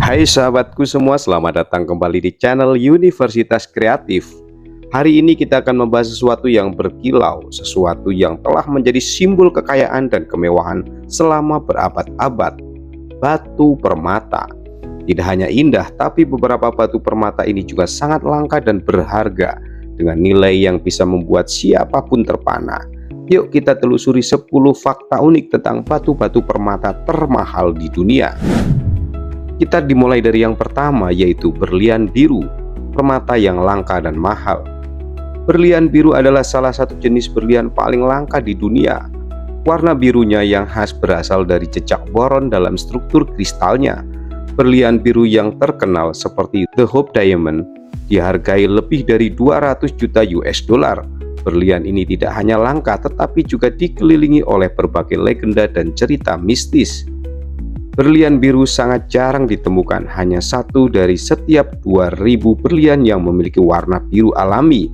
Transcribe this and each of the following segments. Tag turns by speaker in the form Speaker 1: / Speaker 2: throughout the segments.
Speaker 1: Hai sahabatku semua, selamat datang kembali di channel Universitas Kreatif. Hari ini kita akan membahas sesuatu yang berkilau, sesuatu yang telah menjadi simbol kekayaan dan kemewahan selama berabad-abad. Batu permata. Tidak hanya indah, tapi beberapa batu permata ini juga sangat langka dan berharga, dengan nilai yang bisa membuat siapapun terpana. Yuk kita telusuri 10 fakta unik tentang batu-batu permata termahal di dunia. Kita dimulai dari yang pertama, yaitu berlian biru, permata yang langka dan mahal. Berlian biru adalah salah satu jenis berlian paling langka di dunia. Warna birunya yang khas berasal dari jejak boron dalam struktur kristalnya. Berlian biru yang terkenal seperti The Hope Diamond dihargai lebih dari 200 juta US dollar. Berlian ini tidak hanya langka tetapi juga dikelilingi oleh berbagai legenda dan cerita mistis. Berlian biru sangat jarang ditemukan, hanya satu dari setiap 2000 berlian yang memiliki warna biru alami.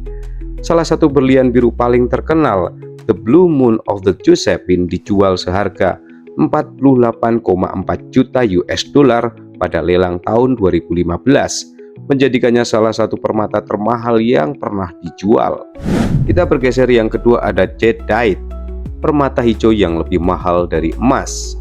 Speaker 1: Salah satu berlian biru paling terkenal, The Blue Moon of the Josephine, dijual seharga 48,4 juta US dollar pada lelang tahun 2015, menjadikannya salah satu permata termahal yang pernah dijual. Kita bergeser yang kedua, ada jadeite, permata hijau yang lebih mahal dari emas.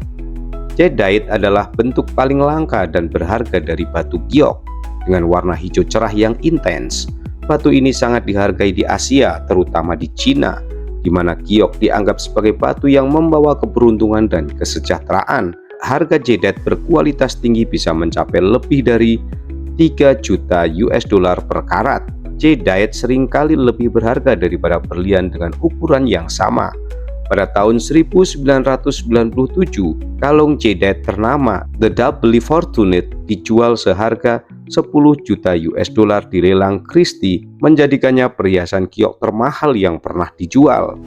Speaker 1: Jadeite adalah bentuk paling langka dan berharga dari batu giok dengan warna hijau cerah yang intens. Batu ini sangat dihargai di Asia, terutama di Cina, di mana giok dianggap sebagai batu yang membawa keberuntungan dan kesejahteraan. Harga jadeite berkualitas tinggi bisa mencapai lebih dari 3 juta US dollar per karat. Jadeite seringkali lebih berharga daripada berlian dengan ukuran yang sama. Pada tahun 1997, kalung jadeite ternama The Doubly Fortunate dijual seharga 10 juta US dollar di lelang Christie, menjadikannya perhiasan giok termahal yang pernah dijual.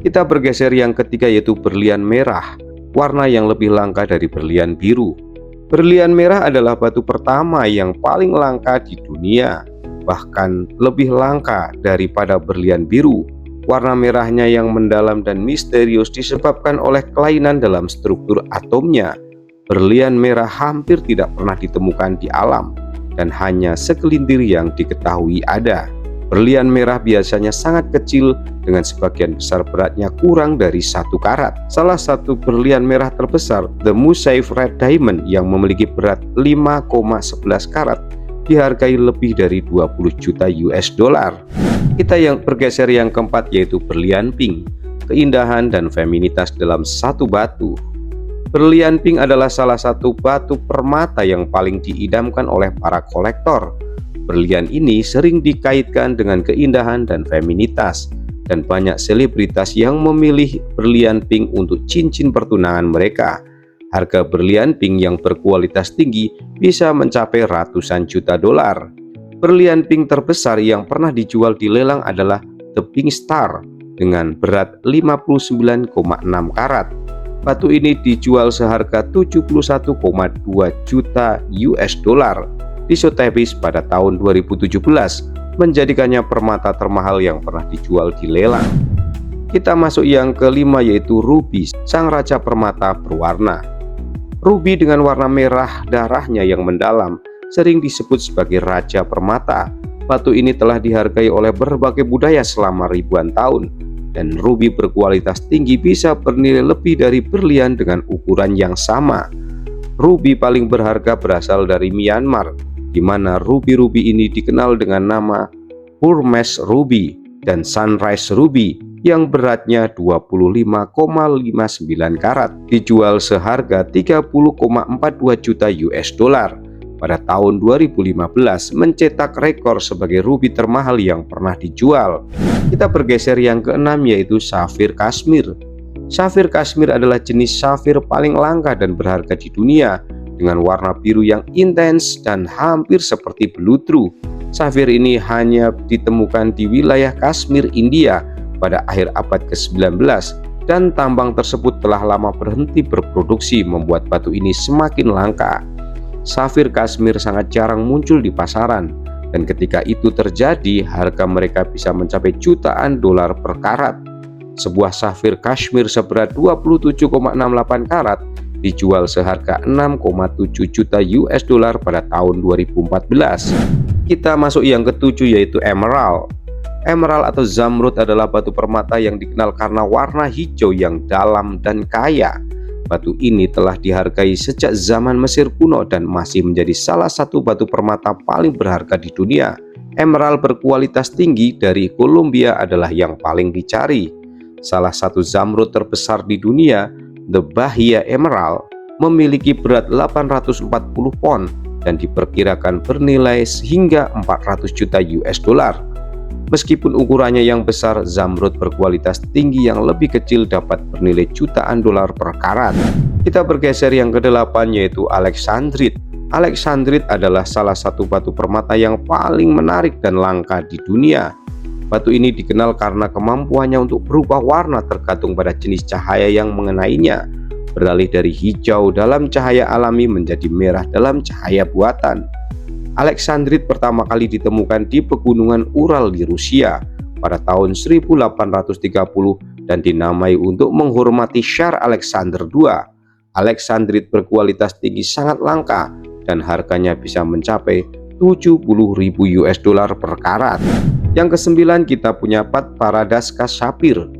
Speaker 1: Kita bergeser yang ketiga, yaitu berlian merah, warna yang lebih langka dari berlian biru. Berlian merah adalah batu pertama yang paling langka di dunia, bahkan lebih langka daripada berlian biru. Warna merahnya yang mendalam dan misterius disebabkan oleh kelainan dalam struktur atomnya. Berlian merah hampir tidak pernah ditemukan di alam dan hanya segelintir yang diketahui ada. Berlian merah biasanya sangat kecil dengan sebagian besar beratnya kurang dari 1 karat. Salah satu berlian merah terbesar, The Moussaieff Red Diamond, yang memiliki berat 5,11 karat, dihargai lebih dari 20 juta US dollar. Kita yang bergeser yang keempat, yaitu berlian pink, keindahan dan feminitas dalam satu batu. Berlian pink adalah salah satu batu permata yang paling diidamkan oleh para kolektor. Berlian ini sering dikaitkan dengan keindahan dan feminitas, dan banyak selebritas yang memilih berlian pink untuk cincin pertunangan mereka. Harga berlian pink yang berkualitas tinggi bisa mencapai ratusan juta dolar. Berlian pink terbesar yang pernah dijual di lelang adalah The Pink Star dengan berat 59,6 karat. Batu ini dijual seharga 71,2 juta US dollar di Sotheby's pada tahun 2017, menjadikannya permata termahal yang pernah dijual di lelang. Kita masuk yang kelima, yaitu ruby, sang raja permata berwarna. Ruby dengan warna merah darahnya yang mendalam sering disebut sebagai raja permata. Batu ini telah dihargai oleh berbagai budaya selama ribuan tahun, dan ruby berkualitas tinggi bisa bernilai lebih dari berlian dengan ukuran yang sama. Ruby paling berharga berasal dari Myanmar, di mana ruby-ruby ini dikenal dengan nama Burmese Ruby dan Sunrise Ruby yang beratnya 25,59 karat, dijual seharga 30,42 juta US dollar. Pada tahun 2015 mencetak rekor sebagai ruby termahal yang pernah dijual. Kita bergeser yang keenam, yaitu safir Kashmir. Safir Kashmir adalah jenis safir paling langka dan berharga di dunia, dengan warna biru yang intens dan hampir seperti belutru. Safir ini hanya ditemukan di wilayah Kashmir, India pada akhir abad ke-19, dan tambang tersebut telah lama berhenti berproduksi, membuat batu ini semakin langka. Safir Kashmir sangat jarang muncul di pasaran, dan ketika itu terjadi, harga mereka bisa mencapai jutaan dolar per karat. Sebuah safir Kashmir seberat 27,68 karat dijual seharga 6,7 juta US dollar pada tahun 2014. Kita masuk yang ketujuh, yaitu emerald. Emerald atau zamrud adalah batu permata yang dikenal karena warna hijau yang dalam dan kaya. Batu ini telah dihargai sejak zaman Mesir kuno dan masih menjadi salah satu batu permata paling berharga di dunia. Emerald berkualitas tinggi dari Kolombia adalah yang paling dicari. Salah satu zamrud terbesar di dunia, The Bahia Emerald, memiliki berat 840 pon dan diperkirakan bernilai hingga 400 juta US dollar. Meskipun ukurannya yang besar, zamrud berkualitas tinggi yang lebih kecil dapat bernilai jutaan dolar per karat. Kita bergeser yang ke-8, yaitu alexandrite. Alexandrite adalah salah satu batu permata yang paling menarik dan langka di dunia. Batu ini dikenal karena kemampuannya untuk berubah warna tergantung pada jenis cahaya yang mengenainya, beralih dari hijau dalam cahaya alami menjadi merah dalam cahaya buatan. Alexandrite pertama kali ditemukan di pegunungan Ural di Rusia pada tahun 1830 dan dinamai untuk menghormati Tsar Alexander II. Alexandrite berkualitas tinggi sangat langka dan harganya bisa mencapai 70.000 US dollar per karat. Yang ke-9 kita punya Pat Paradaska Sapphire.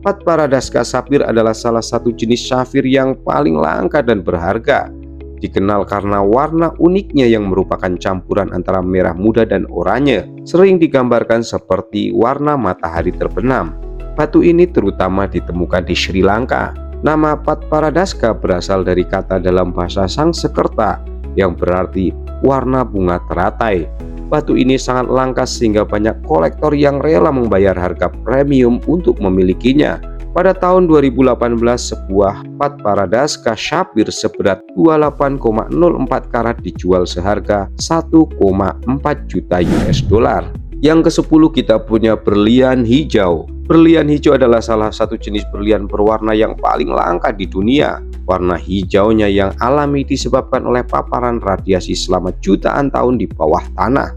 Speaker 1: Pat Paradaska Sapphire adalah salah satu jenis safir yang paling langka dan berharga. Dikenal karena warna uniknya yang merupakan campuran antara merah muda dan oranye, sering digambarkan seperti warna matahari terbenam. Batu ini terutama ditemukan di Sri Lanka. Nama Pat Paradaska berasal dari kata dalam bahasa Sanskerta yang berarti warna bunga teratai. Batu ini sangat langka sehingga banyak kolektor yang rela membayar harga premium untuk memilikinya. Pada tahun 2018, sebuah Pat Paradaska Sapphire seberat 28,04 karat dijual seharga 1,4 juta US dollar. Yang ke-10 kita punya berlian hijau. Berlian hijau adalah salah satu jenis berlian berwarna yang paling langka di dunia. Warna hijaunya yang alami disebabkan oleh paparan radiasi selama jutaan tahun di bawah tanah.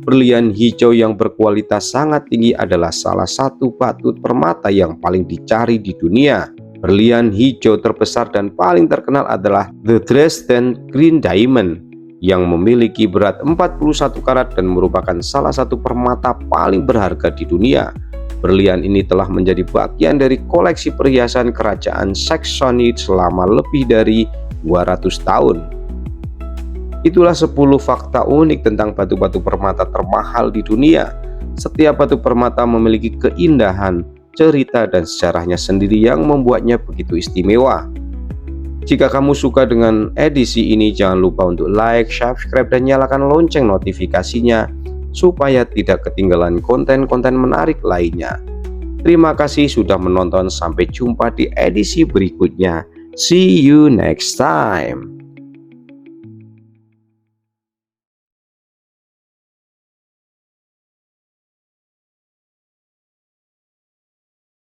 Speaker 1: Berlian hijau yang berkualitas sangat tinggi adalah salah satu batu permata yang paling dicari di dunia. Berlian hijau terbesar dan paling terkenal adalah The Dresden Green Diamond yang memiliki berat 41 karat dan merupakan salah satu permata paling berharga di dunia. Berlian ini telah menjadi bagian dari koleksi perhiasan kerajaan Saxony selama lebih dari 200 tahun. Itulah 10 fakta unik tentang batu-batu permata termahal di dunia. Setiap batu permata memiliki keindahan, cerita, dan sejarahnya sendiri yang membuatnya begitu istimewa. Jika kamu suka dengan edisi ini, jangan lupa untuk like, subscribe, dan nyalakan lonceng notifikasinya supaya tidak ketinggalan konten-konten menarik lainnya. Terima kasih sudah menonton, sampai jumpa di edisi berikutnya. See you next time.